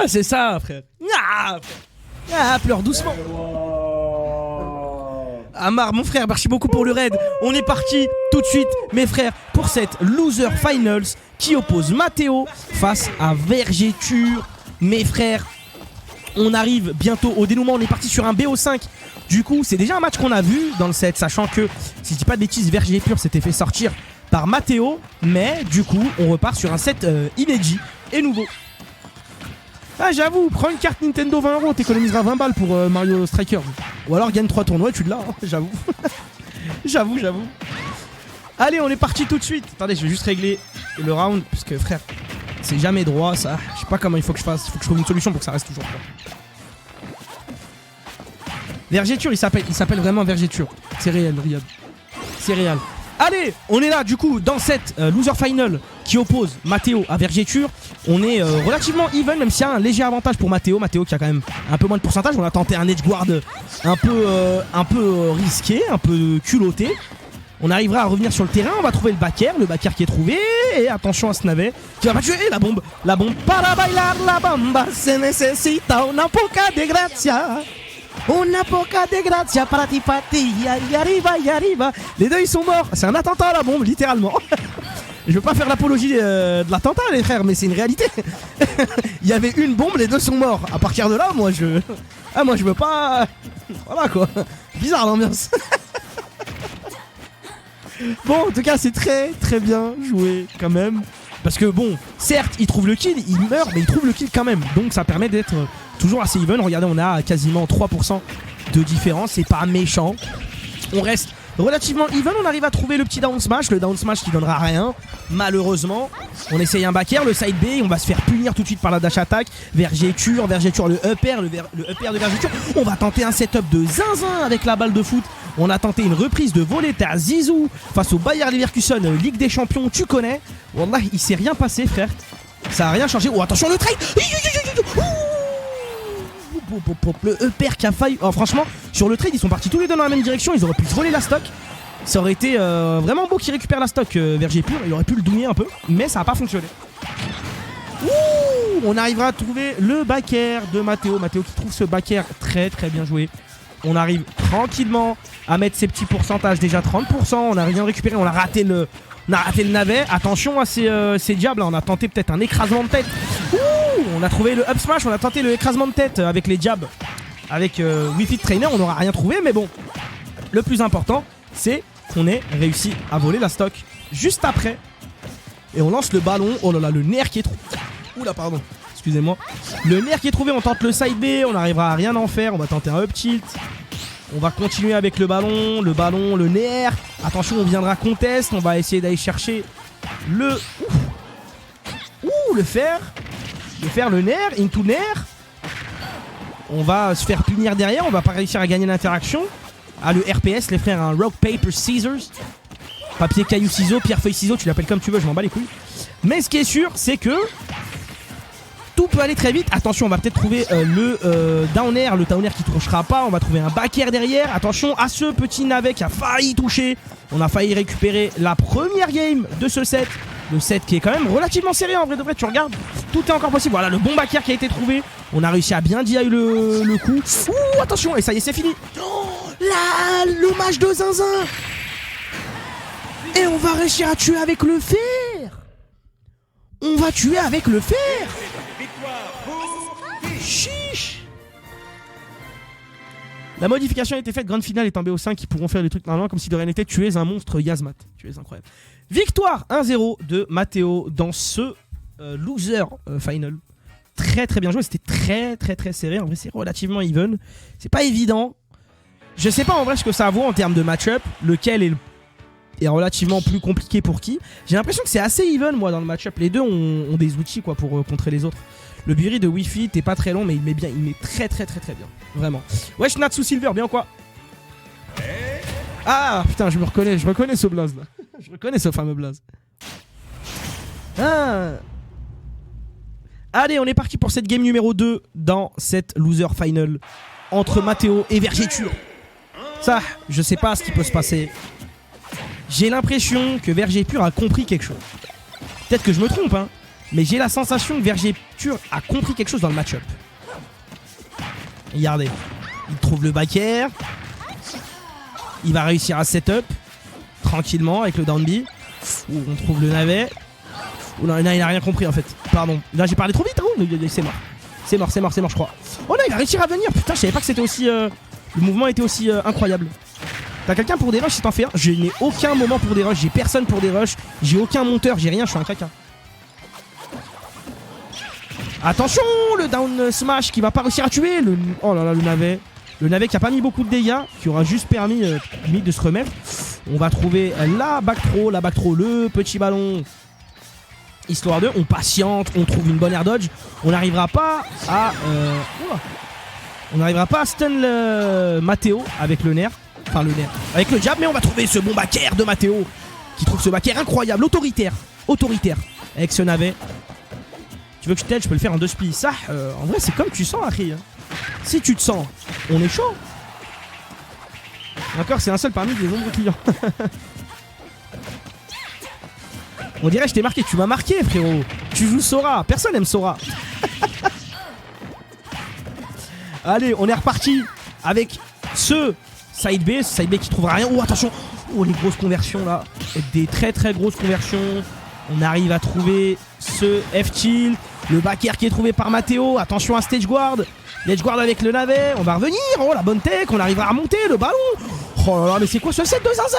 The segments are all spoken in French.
Ah, c'est ça, frère. Ah, pleure doucement. Amar, mon frère, merci beaucoup pour le raid. On est parti tout de suite, mes frères, pour cette Loser Finals qui oppose Matteo face à Vergéture. Mes frères, on arrive bientôt au dénouement. On est parti sur un BO5. Du coup, c'est déjà un match qu'on a vu dans le set, sachant que, si je dis pas de bêtises, Vergéture s'était fait sortir par Matteo. Mais du coup, on repart sur un set inédit et nouveau. Ah, j'avoue, prends une carte Nintendo 20 €, t'économiseras 20 balles pour Mario Striker. Ou alors gagne 3 tournois et tu l'as, hein, j'avoue. J'avoue. Allez, on est parti tout de suite. Attendez, je vais juste régler le round, parce que frère, c'est jamais droit ça. Je sais pas comment il faut que je fasse. Il faut que je trouve une solution pour que ça reste toujours droit. Vergéture, il s'appelle vraiment Vergéture. C'est réel, Riyad. C'est réel. Allez, on est là du coup dans cette Loser Final qui oppose Matteo à Vergéture. On est relativement even, même s'il y a un léger avantage pour Matteo. Matteo qui a quand même un peu moins de pourcentage. On a tenté un edge guard un peu risqué, un peu culotté. On arrivera à revenir sur le terrain, on va trouver le backer qui est trouvé. Et attention à ce navet qui va pas tuer la bombe. Para bailar la bamba se necesita una poca de gracia. Una poca de gracia para ti y arriba. Les deux ils sont morts. C'est un attentat à la bombe, littéralement. Je veux pas faire l'apologie de l'attentat les frères, mais c'est une réalité. Il y avait une bombe, les deux sont morts. À partir de là, moi je veux pas. Voilà quoi. Bizarre l'ambiance. Bon, en tout cas, c'est très bien joué quand même. Parce que bon, certes, il trouve le kill, il meurt, mais il trouve le kill quand même. Donc ça permet d'être toujours assez even. Regardez, on a quasiment 3% de différence. C'est pas méchant. On reste relativement even. On arrive à trouver le petit down smash. Le down smash qui donnera rien, malheureusement. On essaye un back air, le side B. On va se faire punir tout de suite par la dash attack. Vergéture, le up air, le up air de Vergéture. On va tenter un setup de zinzin avec la balle de foot. On a tenté une reprise de volée à Zizou face au Bayer Leverkusen, Ligue des Champions, tu connais. Wallah, il s'est rien passé, frère. Ça a rien changé. Oh, attention, le trade. Le EPR qui a failli. Oh, franchement, sur le trade, ils sont partis tous les deux dans la même direction. Ils auraient pu se voler la stock. Ça aurait été vraiment beau qu'il récupère la stock, Vergéture. Il aurait pu le douiller un peu, mais ça n'a pas fonctionné. On arrivera à trouver le backer de Matteo. Matteo qui trouve ce backer très bien joué. On arrive tranquillement à mettre ses petits pourcentages, déjà 30%. On n'a rien récupéré, on a raté le navet. Attention à ces diables, on a tenté peut-être un écrasement de tête. On a trouvé le up smash, on a tenté le écrasement de tête avec les diables. Avec Wi-Fi Trainer, on n'aura rien trouvé, mais bon. Le plus important, c'est qu'on ait réussi à voler la stock juste après. Et on lance le ballon. Oh là là, le nerf qui est trop... Oula, pardon. Excusez-moi. Le nerf qui est trouvé, on tente le side B, on n'arrivera à rien en faire, on va tenter un up tilt. On va continuer avec le ballon, le nerf. Attention, on viendra contest, on va essayer d'aller chercher le... le fer. Le nerf, into nerf. On va se faire punir derrière, on va pas réussir à gagner l'interaction. Ah, le RPS, les frères, un rock, paper, scissors. Papier, caillou, ciseaux, pierre, feuille, ciseaux, tu l'appelles comme tu veux, je m'en bats les couilles. Mais ce qui est sûr, c'est que tout peut aller très vite. Attention, on va peut-être trouver le down air qui ne touchera pas. On va trouver un back air derrière. Attention à ce petit navet qui a failli toucher. On a failli récupérer la première game de ce set. Le set qui est quand même relativement serré en vrai de vrai. Tu regardes, tout est encore possible. Voilà le bon back air qui a été trouvé. On a réussi à bien DI le coup. Attention, et ça y est, c'est fini. Là, le match de zinzin. Et on va réussir à tuer avec le fer. On va tuer avec le fer. Chiche. La modification a été faite, grande finale est en BO5 qui pourront faire des trucs normalement comme si de rien n'était. Tu es un monstre, Yazmat. Tu es incroyable. Victoire 1-0 de Matteo dans ce loser final. Très bien joué, c'était très serré. En vrai, c'est relativement even. C'est pas évident. Je sais pas en vrai ce que ça vaut en termes de match-up, lequel est relativement plus compliqué pour qui. J'ai l'impression que c'est assez even moi dans le match-up. Les deux ont des outils quoi pour contrer les autres. Le Buri de Wi-Fi, t'es pas très long, mais il met bien, il met très bien. Vraiment. Wesh Natsu Silver, bien quoi? Ah putain, je reconnais ce blaze là. Je reconnais ce fameux blaze. Ah. Allez, on est parti pour cette game numéro 2 dans cette loser final entre Matteo et Vergéture. Ça, je sais pas ce qui peut se passer. J'ai l'impression que Vergéture a compris quelque chose. Peut-être que je me trompe, hein. Mais j'ai la sensation que Vergéture a compris quelque chose dans le match-up. Regardez. Il trouve le back air. Il va réussir à setup. Tranquillement avec le down B. On trouve le navet. Là, il a rien compris en fait. Pardon. Là, j'ai parlé trop vite. Oh, c'est mort. C'est mort, je crois. Oh là, il va réussir à venir. Putain, je savais pas que c'était aussi... Le mouvement était aussi incroyable. T'as quelqu'un pour des rushs si t'en fais un? Je n'ai aucun moment pour des rushs. J'ai personne pour des rushs. J'ai aucun monteur. J'ai rien. Je suis un craquin. Attention, le down smash qui va pas réussir à tuer. Oh là là, le navet. Le navet qui a pas mis beaucoup de dégâts. Qui aura juste permis de se remettre. On va trouver la back throw, le petit ballon. Histoire de, on patiente, on trouve une bonne air dodge. On n'arrivera pas à... on n'arrivera pas à stun le Matteo avec le nerf. Enfin le nerf. Avec le jab, mais on va trouver ce bon back air de Matteo. Qui trouve ce back air incroyable, autoritaire. Avec ce navet. Tu veux que je t'aide, je peux le faire en 2 splits. Ça, en vrai, c'est comme tu sens, Harry. Si tu te sens, on est chaud. D'accord, c'est un seul parmi les nombreux clients. On dirait que je t'ai marqué, tu m'as marqué frérot. Tu joues Sora, personne aime Sora. Allez, on est reparti avec ce side B qui trouvera rien. Oh attention, oh les grosses conversions là. Des très grosses conversions. On arrive à trouver ce F-Chill. Le back air qui est trouvé par Matteo. Attention à stage guard. Edge guard avec le navet. On va revenir. Oh la bonne tech. On arrivera à remonter le ballon. Oh là là, mais c'est quoi ce set de zinzin?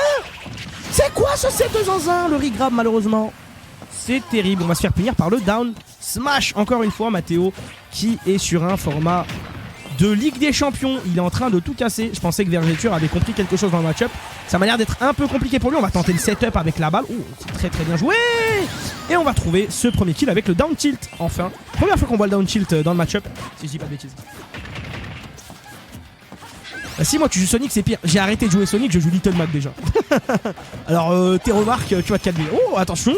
C'est quoi ce set de zinzin? Le regrab malheureusement. C'est terrible. On va se faire punir par le down smash. Encore une fois, Matteo qui est sur un format de Ligue des Champions. Il est en train de tout casser. Je pensais que Vergéture avait compris quelque chose dans le match-up. Ça m'a l'air d'être un peu compliqué pour lui. On va tenter le setup avec la balle. Oh, c'est très bien joué. Et on va trouver ce premier kill avec le down tilt. Enfin, première fois qu'on voit le down tilt dans le match-up. Si je dis pas de bêtises. Si moi tu joues Sonic c'est pire. J'ai arrêté de jouer Sonic, je joue Little Mac déjà. Alors tes remarques tu vas te calmer. Oh attention.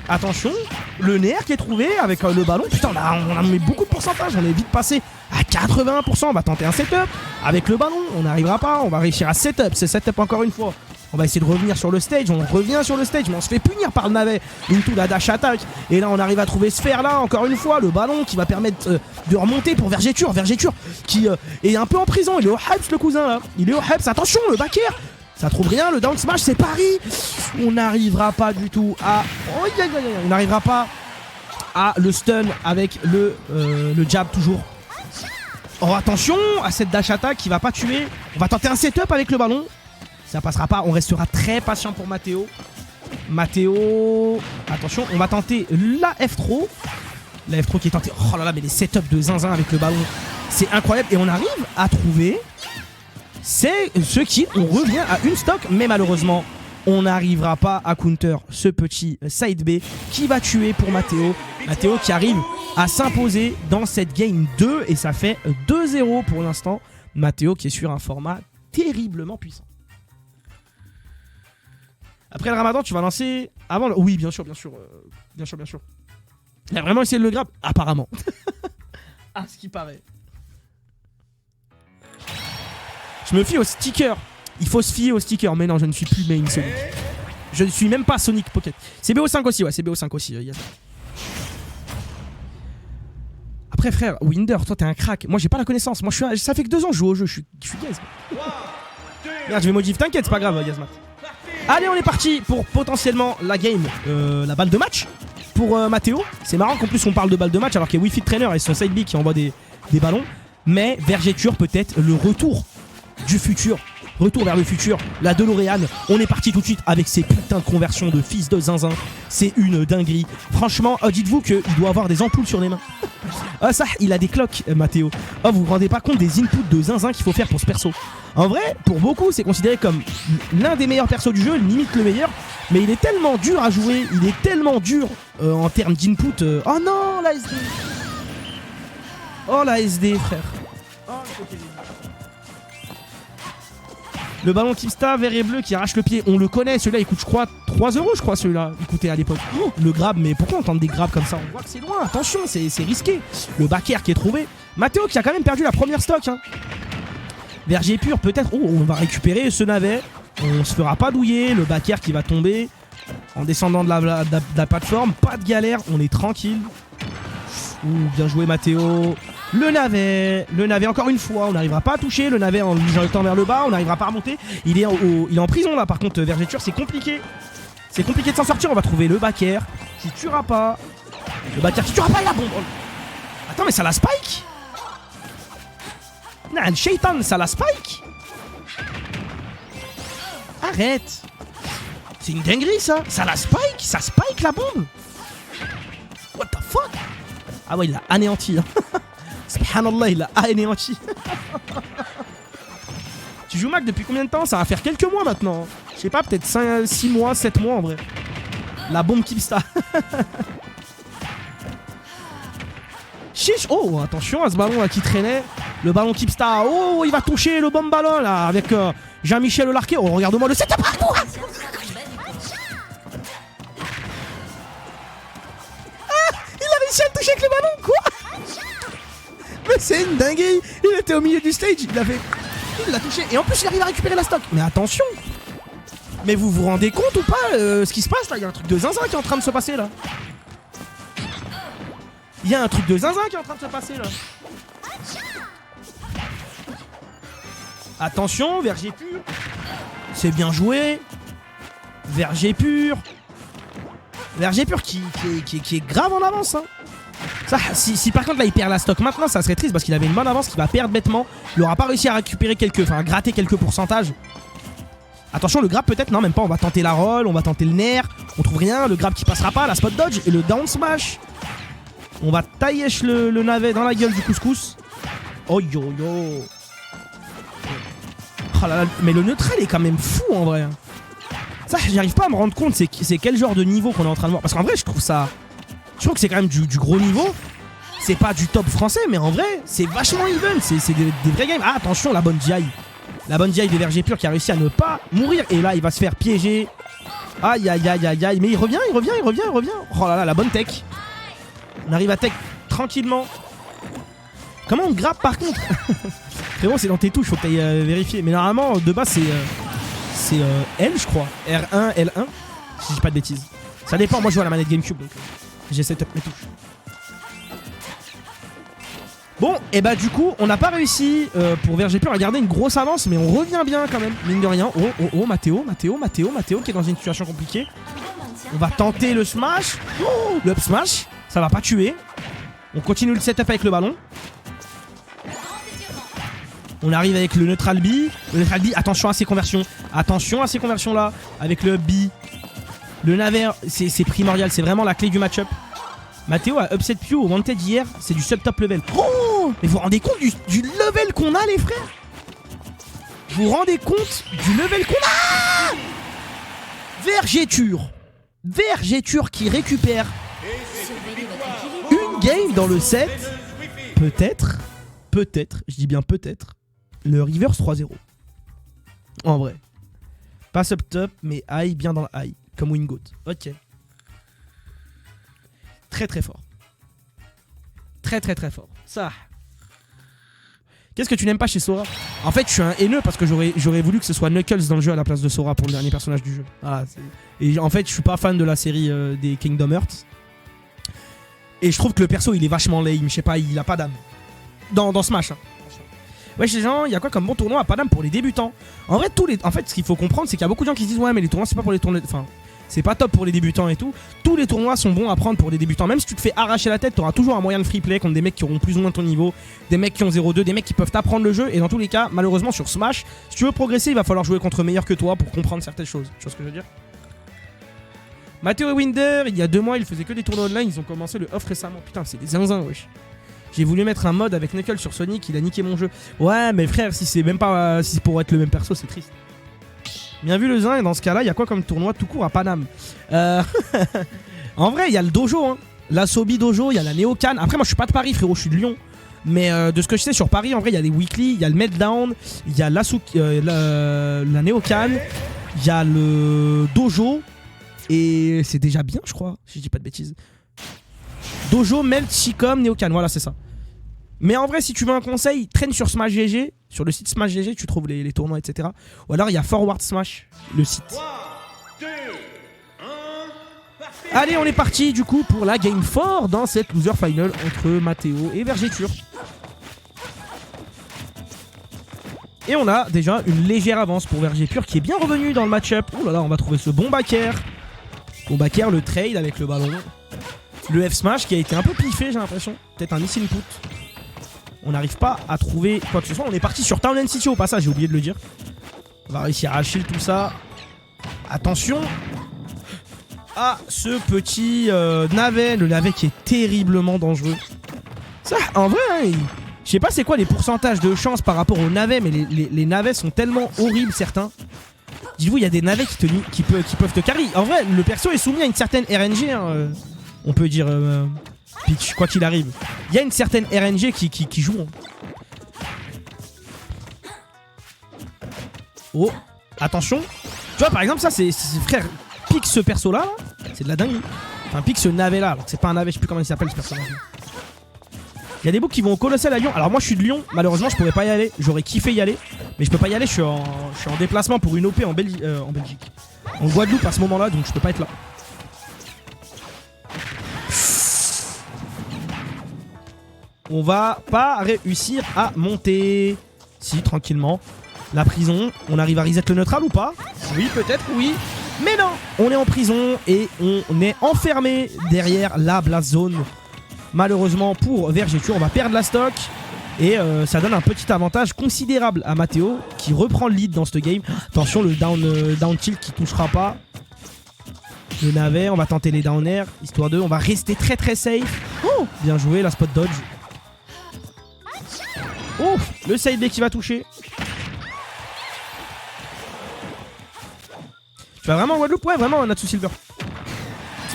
Attention. Le nerf qui est trouvé avec le ballon. Putain on a mis beaucoup de pourcentage. On est vite passé à 81%. On va tenter un setup avec le ballon. On n'arrivera pas. On va réussir à setup. C'est setup encore une fois. On va essayer de revenir sur le stage. On revient sur le stage mais on se fait punir par le navet. Into la dash attack. Et là on arrive à trouver Sphère là. Encore une fois le ballon qui va permettre de remonter pour Vergéture. Vergéture qui est un peu en prison. Il est au Hypes le cousin là. Il est au Hypes. Attention le back air. Ça trouve rien. Le down smash c'est Paris. On n'arrivera pas du tout à... On n'arrivera pas à le stun avec le jab toujours. Oh attention à cette dash attack qui va pas tuer. On va tenter un setup avec le ballon. Ça passera pas, on restera très patient pour Matteo. Matteo, attention, on va tenter la F-throw. La F-throw qui est tentée. Oh là là, mais les setups de zinzin avec le ballon, c'est incroyable. Et on arrive à trouver ce kill. On revient à une stock, mais malheureusement, on n'arrivera pas à counter ce petit side B qui va tuer pour Matteo. Matteo qui arrive à s'imposer dans cette game 2 et ça fait 2-0 pour l'instant. Matteo qui est sur un format terriblement puissant. Après le Ramadan, tu vas lancer avant le... Oui, bien sûr. Il a vraiment essayé de le grab, apparemment. Ah, ce qui paraît. Je me fie au sticker. Il faut se fier au sticker. Mais non, je ne suis plus main Sonic. Je ne suis même pas Sonic Pocket. C'est BO5 aussi, ouais, c'est BO5 aussi. Après, frère, Winder, toi, t'es un crack. Moi, j'ai pas la connaissance. Moi, ça fait que 2 ans que je joue au jeu. Je suis gaze. Regarde, je vais modif. T'inquiète, c'est pas grave, Gazmat. Allez, on est parti pour potentiellement la game, la balle de match pour Matteo. C'est marrant qu'en plus on parle de balle de match alors qu'il y a Wi-Fi Trainer et son side B qui envoie des ballons. Mais Vergéture peut-être le retour du futur. Retour vers le futur, la DeLorean. On est parti tout de suite avec ces putains de conversions de fils de zinzin. C'est une dinguerie. Franchement, dites-vous qu'il doit avoir des ampoules sur les mains. Ah ça, il a des cloques, Matteo. Oh, vous vous rendez pas compte des inputs de zinzin qu'il faut faire pour ce perso. En vrai, pour beaucoup, c'est considéré comme l'un des meilleurs persos du jeu, limite le meilleur. Mais il est tellement dur à jouer, il est tellement dur en termes d'input. Oh non, la SD. Oh la SD, frère. Oh, le ballon Kipsta, vert et bleu qui arrache le pied. On le connaît, celui-là il coûte je crois 3 €, je crois celui-là. Il coûtait à l'époque. Oh, le grab, mais pourquoi on tente des grabs comme ça? On voit que c'est loin, attention, c'est risqué. Le back air qui est trouvé. Matteo qui a quand même perdu la première stock. Hein. Vergéture pur peut-être. Oh, on va récupérer ce navet. On se fera pas douiller. Le back air qui va tomber. En descendant de la plateforme, pas de galère, on est tranquille. Ouh, bien joué Mathéo. Le navet encore une fois, on n'arrivera pas à toucher. Le navet en lui jetant vers le bas, on n'arrivera pas à remonter. Il est en prison là, par contre, Vergéture, c'est compliqué. C'est compliqué de s'en sortir, on va trouver le backer qui tuera pas. Le backer qui tuera pas, il a bombe. Attends, mais ça la spike. Non, le shaitan, ça la spike. Arrête. C'est une dinguerie ça. Ça la spike. Ça spike la bombe. What the fuck. Ah ouais, il l'a anéanti. Subhanallah, il l'a anéanti. Tu joues Mac depuis combien de temps? Ça va faire quelques mois maintenant. Je sais pas, peut-être 6 mois, 7 mois en vrai. La bombe Keepstar. Chiche. Oh, attention à ce ballon là qui traînait. Le ballon Keepstar. Oh, il va toucher le bon ballon là avec Jean-Michel Larquet. Oh, regarde-moi le setup partout. Il a touché avec le ballon, quoi. Mais c'est une dinguerie. Il était au milieu du stage, il l'a touché. Et en plus il arrive à récupérer la stock. Mais attention. Mais vous vous rendez compte ou pas ce qui se passe là? Il y a un truc de zinzin qui est en train de se passer là. Il y a un truc de zinzin qui est en train de se passer là. Attention, Verger pur. C'est bien joué. Verger pur. Verger pur qui est grave en avance hein. Ça, si par contre là il perd la stock maintenant, ça serait triste parce qu'il avait une bonne avance qu'il va perdre bêtement. Il aura pas réussi à récupérer à gratter quelques pourcentages. Attention, le grab peut-être, non même pas, on va tenter la roll, on va tenter le nerf. On trouve rien, le grab qui passera pas, la spot dodge et le down smash. On va tailler le navet dans la gueule du couscous. Oh yo yo. Oh là là, mais le neutral est quand même fou en vrai. Ça, j'arrive pas à me rendre compte, c'est quel genre de niveau qu'on est en train de voir. Parce qu'en vrai, je trouve que c'est quand même du gros niveau. C'est pas du top français, mais en vrai, c'est vachement even. C'est des vrais games. Ah, attention, la bonne GI. La bonne GI de Verger pur qui a réussi à ne pas mourir. Et là, il va se faire piéger. Aïe, aïe, aïe, aïe, aïe. Mais il revient. Oh là là, la bonne tech. On arrive à tech tranquillement. Comment on grappe par contre? Frérot, c'est dans tes touches, faut que t'ailles vérifier. Mais normalement, de base, c'est L, je crois. R1, L1. Si je dis pas de bêtises. Ça dépend, moi je joue à la manette GameCube, donc j'ai setup mes touches. Bon, et bah du coup, on n'a pas réussi pour Verger pur à garder une grosse avance, mais on revient bien quand même, mine de rien. Oh, Mathéo qui est dans une situation compliquée. On va tenter le smash. Oh, le up smash, ça va pas tuer. On continue le setup avec le ballon. On arrive avec le neutral B. Le neutral B, attention à ces conversions. Attention à ces conversions là. Avec le B. Le naver, c'est primordial. C'est vraiment la clé du match-up. Mathéo a upset Pew au Wanted hier. C'est du sub-top level. Oh, mais vous vous rendez compte du level qu'on a, les frères? Vous vous rendez compte du level qu'on a? Vergéture. Vergéture qui récupère une game dans le set. Peut-être, je dis bien peut-être, le reverse 3-0. En vrai. Pas sub-top, mais high, bien dans le high. Comme Wingoat. Ok. Très très fort. Très fort. Ça. Qu'est-ce que tu n'aimes pas chez Sora? En fait, je suis un haineux parce que j'aurais voulu que ce soit Knuckles dans le jeu à la place de Sora pour le dernier personnage du jeu. Voilà, et en fait, je suis pas fan de la série des Kingdom Hearts. Et je trouve que le perso, il est vachement lame. Je sais pas, il a pas d'âme. Dans Smash. Hein. Wesh les gens, il y a quoi comme bon tournoi à pas d'âme pour les débutants? En vrai, ce qu'il faut comprendre, c'est qu'il y a beaucoup de gens qui se disent ouais, mais les tournois, c'est pas pour les tournois. Enfin, c'est pas top pour les débutants et tout. Tous les tournois sont bons à prendre pour les débutants. Même si tu te fais arracher la tête, t'auras toujours un moyen de free play contre des mecs qui auront plus ou moins ton niveau, des mecs qui ont 0-2, des mecs qui peuvent t'apprendre le jeu. Et dans tous les cas, malheureusement, sur Smash, si tu veux progresser, il va falloir jouer contre meilleurs que toi pour comprendre certaines choses. Tu vois ce que je veux dire? Mathéo et Winder, il y a 2 mois, ils faisaient que des tournois online. Ils ont commencé le off récemment. Putain, c'est des zinzins, wesh. J'ai voulu mettre un mode avec Knuckles sur Sonic, il a niqué mon jeu. Ouais, mais frère, si c'est même pas. Si c'est pour être le même perso, c'est triste. Bien vu le zin, et dans ce cas-là, il y a quoi comme tournoi tout court à Paname? En vrai, il y a le dojo, hein. La Sobi Dojo, il y a la Neocan. Après, moi, je suis pas de Paris, frérot, je suis de Lyon. Mais de ce que je sais sur Paris, en vrai, il y a les weekly, il y a le Meltdown, il y a la Neocan, il y a le dojo. Et c'est déjà bien, je crois, si je dis pas de bêtises. Dojo, Melt, Chicom, Neocan, voilà, c'est ça. Mais en vrai, si tu veux un conseil, traîne sur Smash GG. Sur le site Smash GG, tu trouves les tournois, etc. Ou alors, il y a Forward Smash, le site. 3, 2, 1, Allez, on est parti du coup pour la game 4 dans cette loser final entre Matteo et Vergéture. Et on a déjà une légère avance pour Vergéture qui est bien revenu dans le match-up. Ouh là là, on va trouver ce bon backer. Bon backer, le trade avec le ballon. Le F-Smash qui a été un peu piffé, j'ai l'impression. Peut-être un miss input. On n'arrive pas à trouver quoi que ce soit. On est parti sur Town and City au passage, j'ai oublié de le dire. On va réussir à shield tout ça. Attention à ce petit navet. Le navet qui est terriblement dangereux. Ça, en vrai, hein, je sais pas c'est quoi les pourcentages de chance par rapport aux navets, mais les navets sont tellement horribles certains. Dites-vous, il y a des navets qui peuvent te carry. En vrai, le perso est soumis à une certaine RNG. Hein, on peut dire Peach, quoi qu'il arrive. Il y a une certaine RNG qui joue. Hein. Oh, attention. Tu vois, par exemple, ça, c'est frère, pique ce perso-là. C'est de la dinguerie. Enfin, pique ce navet-là. Alors, c'est pas un navet, je sais plus comment il s'appelle ce personnage. Il y a des books qui vont au Colossal à Lyon. Alors moi je suis de Lyon, malheureusement je pourrais pas y aller. J'aurais kiffé y aller, mais je peux pas y aller, je suis en déplacement pour une OP en Belgique. En Guadeloupe à ce moment là, donc je peux pas être là. On va pas réussir à monter. Si, tranquillement. La prison, on arrive à reset le neutral ou pas? Oui, peut-être, oui. Mais non, on est en prison et on est enfermé derrière la blast zone. Malheureusement pour Vergéture, on va perdre la stock. Et ça donne un petit avantage considérable à Matteo qui reprend le lead dans ce game. Attention, le down tilt qui touchera pas. Le navet, on va tenter les down air. Histoire de, on va rester très très safe. Oh, bien joué, la spot dodge. Oh, le side B qui va toucher. Tu vas vraiment en Guadeloupe? Ouais, vraiment, Natsu Silver.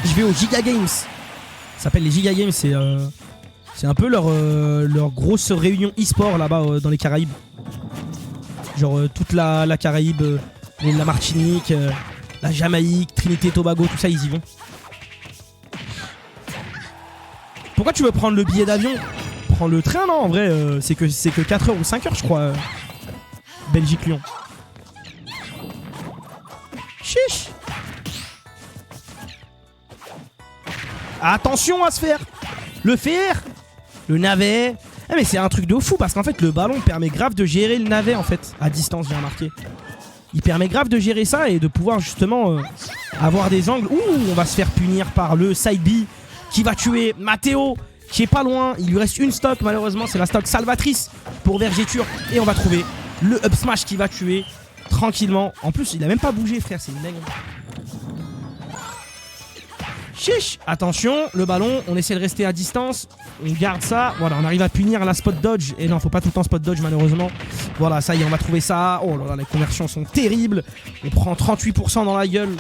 Je vais aux Giga Games. Ça s'appelle les Giga Games, c'est un peu leur grosse réunion e-sport là-bas dans les Caraïbes. Genre toute la Caraïbe, la Martinique, la Jamaïque, Trinité et Tobago, tout ça ils y vont. Pourquoi tu veux prendre le billet d'avion? Prends le train, non, en vrai c'est que 4 heures ou 5 heures je crois. Belgique-Lyon. Chiche. Attention à se faire. Le faire. Le navet. Ah mais c'est un truc de fou parce qu'en fait le ballon permet grave de gérer le navet en fait. À distance j'ai remarqué. Il permet grave de gérer ça et de pouvoir justement avoir des angles. Ouh, on va se faire punir par le side B qui va tuer Matteo qui est pas loin. Il lui reste une stock malheureusement. C'est la stock salvatrice pour Vergéture. Et on va trouver le up smash qui va tuer tranquillement. En plus il a même pas bougé frère, c'est une dingue. Chiche. Attention, le ballon, on essaie de rester à distance. On garde ça. Voilà, on arrive à punir la spot dodge. Et non, faut pas tout le temps spot dodge malheureusement. Voilà, ça y est, on va trouver ça. Oh là là, les conversions sont terribles. On prend 38% dans la gueule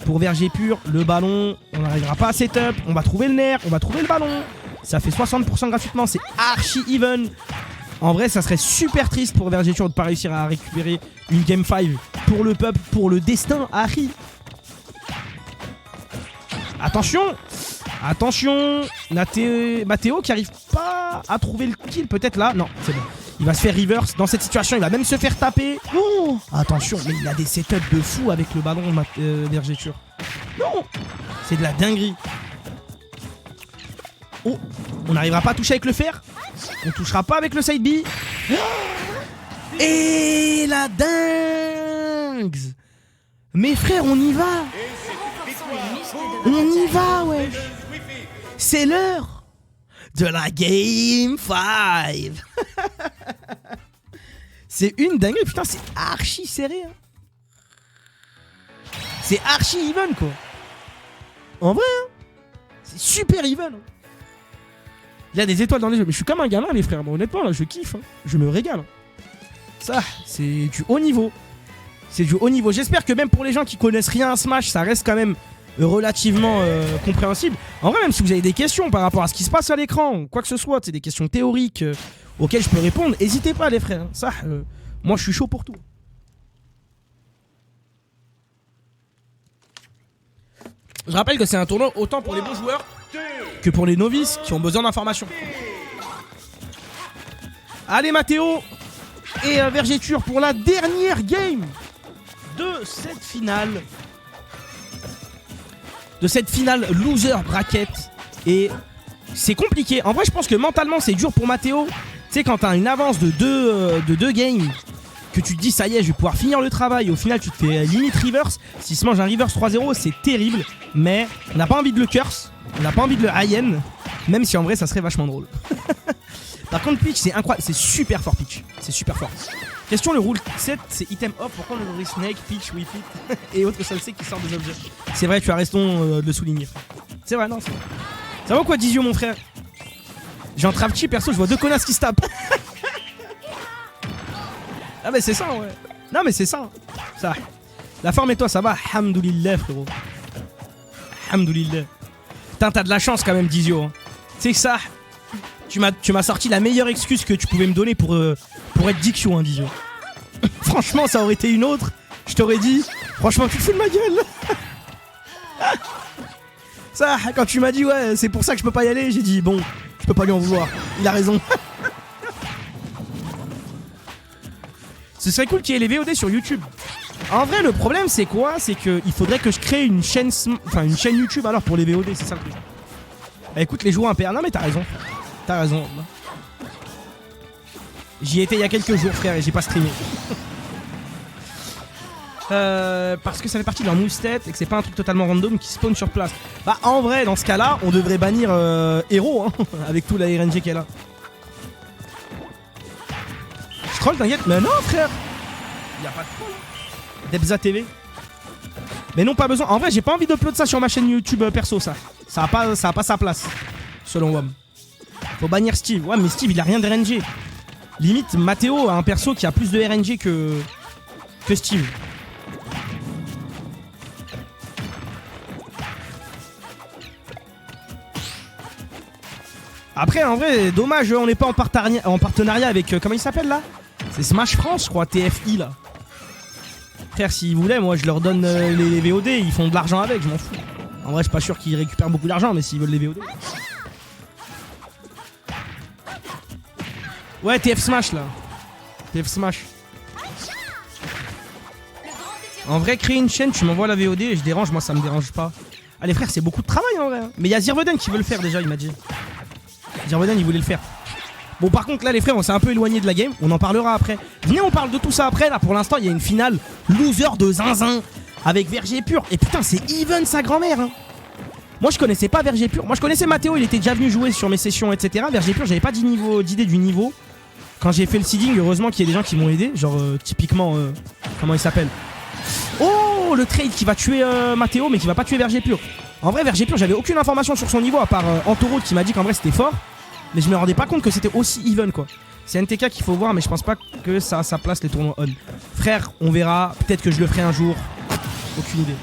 pour Vergéture. Le ballon, on n'arrivera pas à setup. On va trouver le nerf, on va trouver le ballon. Ça fait 60% gratuitement, c'est archi even. En vrai, ça serait super triste pour Vergéture de pas réussir à récupérer une game 5 pour le peuple, pour le destin, Harry. Attention. Attention. Matteo qui arrive pas à trouver le kill. Peut-être là. Non, c'est bon. Il va se faire reverse dans cette situation. Il va même se faire taper. Oh, attention. Mais il a des setups de fou avec le ballon Vergéture. Non. C'est de la dinguerie. Oh. On n'arrivera pas à toucher avec le fer. On touchera pas avec le side B. Et la dingue. Mes frères, on y va. On y va, ouais. C'est l'heure de la Game 5. C'est une dinguerie, putain, c'est archi serré. Hein. C'est archi even, quoi. En vrai, hein. C'est super even. Hein. Il y a des étoiles dans les yeux, mais je suis comme un gamin, les frères. Bon, honnêtement, là, je kiffe. Hein. Je me régale. Ça, c'est du haut niveau. C'est du haut niveau. J'espère que même pour les gens qui connaissent rien à Smash, ça reste quand même relativement compréhensible. En vrai, même si vous avez des questions par rapport à ce qui se passe à l'écran, quoi que ce soit, c'est des questions théoriques auxquelles je peux répondre, n'hésitez pas les frères. Ça, moi je suis chaud pour tout. Je rappelle que c'est un tournoi autant pour les bons joueurs que pour les novices qui ont besoin d'informations. Allez Matteo et Vergéture pour la dernière game de cette finale. de cette finale loser bracket. Et c'est compliqué. En vrai, je pense que mentalement, c'est dur pour Mathéo. Tu sais, quand t'as une avance de deux games, que tu te dis, ça y est, je vais pouvoir finir le travail. Au final, tu te fais limite reverse. S'il se mange un reverse 3-0, c'est terrible. Mais on n'a pas envie de le curse. On n'a pas envie de le hayen. Même si en vrai, ça serait vachement drôle. Par contre, Peach, c'est incroyable. C'est super fort, Peach. C'est super fort. Question, le rule 7, c'est item off. Pourquoi on nourrit Snake, Peach, Wii Fit et autres salsés qui sortent des objets? C'est vrai, tu as raison de le souligner. C'est vrai, non, c'est vrai. Ça va quoi, Dizio, mon frère? J'ai un Travchi, perso, je vois deux connasses qui se tapent. Ah, mais c'est ça, ouais. Non, mais c'est ça. Ça. La forme et toi, ça va? Alhamdoulilah, frérot. Alhamdoulilah. Putain, t'as de la chance quand même, Dizio. Hein. Tu sais que ça. Tu m'as sorti la meilleure excuse que tu pouvais me donner pour être Diction, hein, Dizio. Franchement, ça aurait été une autre. Je t'aurais dit, franchement, tu te fous de ma gueule. Ça, quand tu m'as dit, ouais, c'est pour ça que je peux pas y aller, j'ai dit, bon, je peux pas lui en vouloir. Il a raison. Ce serait cool qu'il y ait les VOD sur YouTube. En vrai, le problème, c'est quoi? C'est qu'il faudrait que je crée une chaîne YouTube alors pour les VOD, c'est ça le truc. Bah écoute, les joueurs impairs. Non, mais t'as raison. T'as raison. J'y étais il y a quelques jours, frère, et j'ai pas streamé. Parce que ça fait partie de leur mousse-tête et que c'est pas un truc totalement random qui spawn sur place. Bah, en vrai, dans ce cas-là, on devrait bannir Hero, hein, avec tout la RNG qu'elle a. Je troll, t'inquiète. Mais non, frère. Y'a pas de troll. Debza TV. Mais non, pas besoin. En vrai, j'ai pas envie d'upload ça sur ma chaîne YouTube perso, ça. Ça a pas sa place, selon WAM. Faut bannir Steve. Ouais, mais Steve, il a rien de RNG. Limite, Mathéo a un perso qui a plus de RNG que Steve. Après, en vrai, dommage, on n'est pas en partenariat avec... comment il s'appelle, là? C'est Smash France, je crois, TFI, là. Frère, s'ils voulaient, moi, je leur donne les VOD. Ils font de l'argent avec, je m'en fous. En vrai, je suis pas sûr qu'ils récupèrent beaucoup d'argent, mais s'ils veulent les VOD... Ouais, TF Smash là. TF Smash. En vrai, créer une chaîne, tu m'envoies la VOD et je dérange, moi ça me dérange pas. Allez frère, c'est beaucoup de travail en vrai. Mais il y a Zirvoden qui veut le faire déjà, il m'a dit. Zirvoden, il voulait le faire. Bon, par contre, là les frères, on s'est un peu éloigné de la game. On en parlera après. Venez, on parle de tout ça après. Là, pour l'instant, il y a une finale loser de zinzin avec Verger Pur. Et putain, c'est even sa grand-mère. Hein. Moi, je connaissais pas Verger Pur. Moi, je connaissais Mathéo, il était déjà venu jouer sur mes sessions, etc. Verger Pur, j'avais pas d'idée du niveau. Quand j'ai fait le seeding, heureusement qu'il y a des gens qui m'ont aidé. Genre, typiquement, comment il s'appelle? Oh, le trade qui va tuer Mathéo, mais qui va pas tuer Verger Pur. En vrai, Verger Pur, j'avais aucune information sur son niveau, à part Antoro qui m'a dit qu'en vrai c'était fort. Mais je me rendais pas compte que c'était aussi even, quoi. C'est NTK qu'il faut voir, mais je pense pas que ça a sa place les tournois on. Frère, on verra. Peut-être que je le ferai un jour. Aucune idée.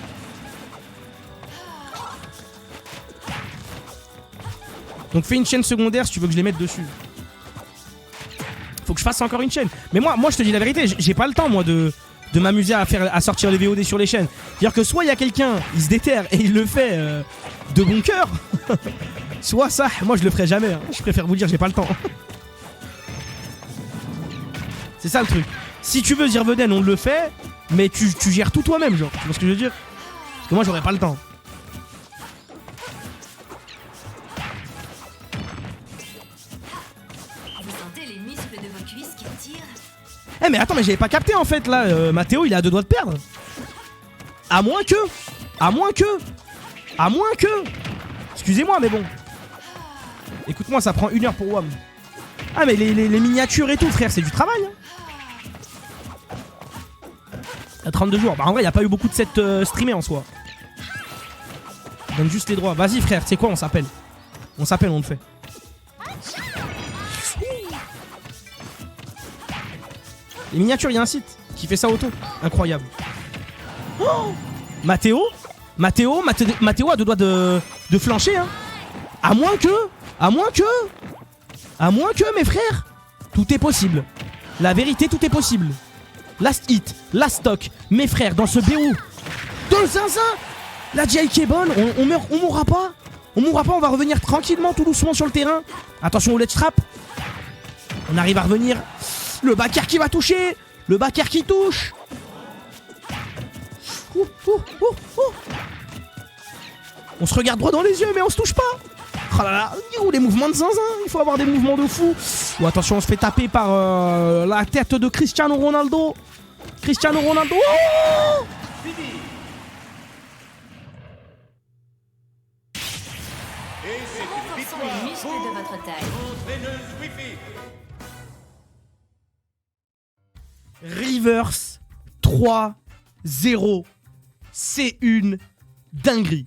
Donc fais une chaîne secondaire si tu veux que je les mette dessus. Faut que je fasse encore une chaîne. Mais moi je te dis la vérité, j'ai pas le temps moi de m'amuser à sortir les VOD sur les chaînes. C'est-à-dire que soit il y a quelqu'un, il se déterre et il le fait de bon cœur, soit ça, moi je le ferai jamais. Hein. Je préfère vous dire, j'ai pas le temps. C'est ça le truc. Si tu veux Zirvoden, on le fait, mais tu gères tout toi-même, genre. Tu vois ce que je veux dire? Parce que moi j'aurais pas le temps. Eh mais attends, mais j'avais pas capté en fait là, Mathéo il est à 2 doigts de perdre. À moins que excusez-moi mais bon. Écoute-moi, ça prend 1 heure pour WAM. Ah mais les miniatures et tout frère, c'est du travail hein. À 32 jours, bah en vrai y a pas eu beaucoup de sets streamés en soi. Donne juste les droits, vas-y frère, tu sais quoi, on s'appelle, on le fait. Les miniatures, il y a un site qui fait ça auto. Incroyable. Oh, Mathéo a 2 doigts de flancher. Hein. À moins que, mes frères, tout est possible. La vérité, tout est possible. Last hit, last stock. Mes frères, dans ce BO de zinzin. La JK est bonne. On mourra pas. On va revenir tranquillement, tout doucement sur le terrain. Attention au ledge trap. On arrive à revenir. Le backer qui va toucher. Le backer qui touche. On se regarde droit dans les yeux, mais on se touche pas. Oh là là, les mouvements de zinzin, il faut avoir des mouvements de fou. Oh, attention, on se fait taper par la tête de Cristiano Ronaldo. Cristiano Ronaldo. Oh Renforçons les muscles de votre taille. Reverse 3-0. C'est une dinguerie.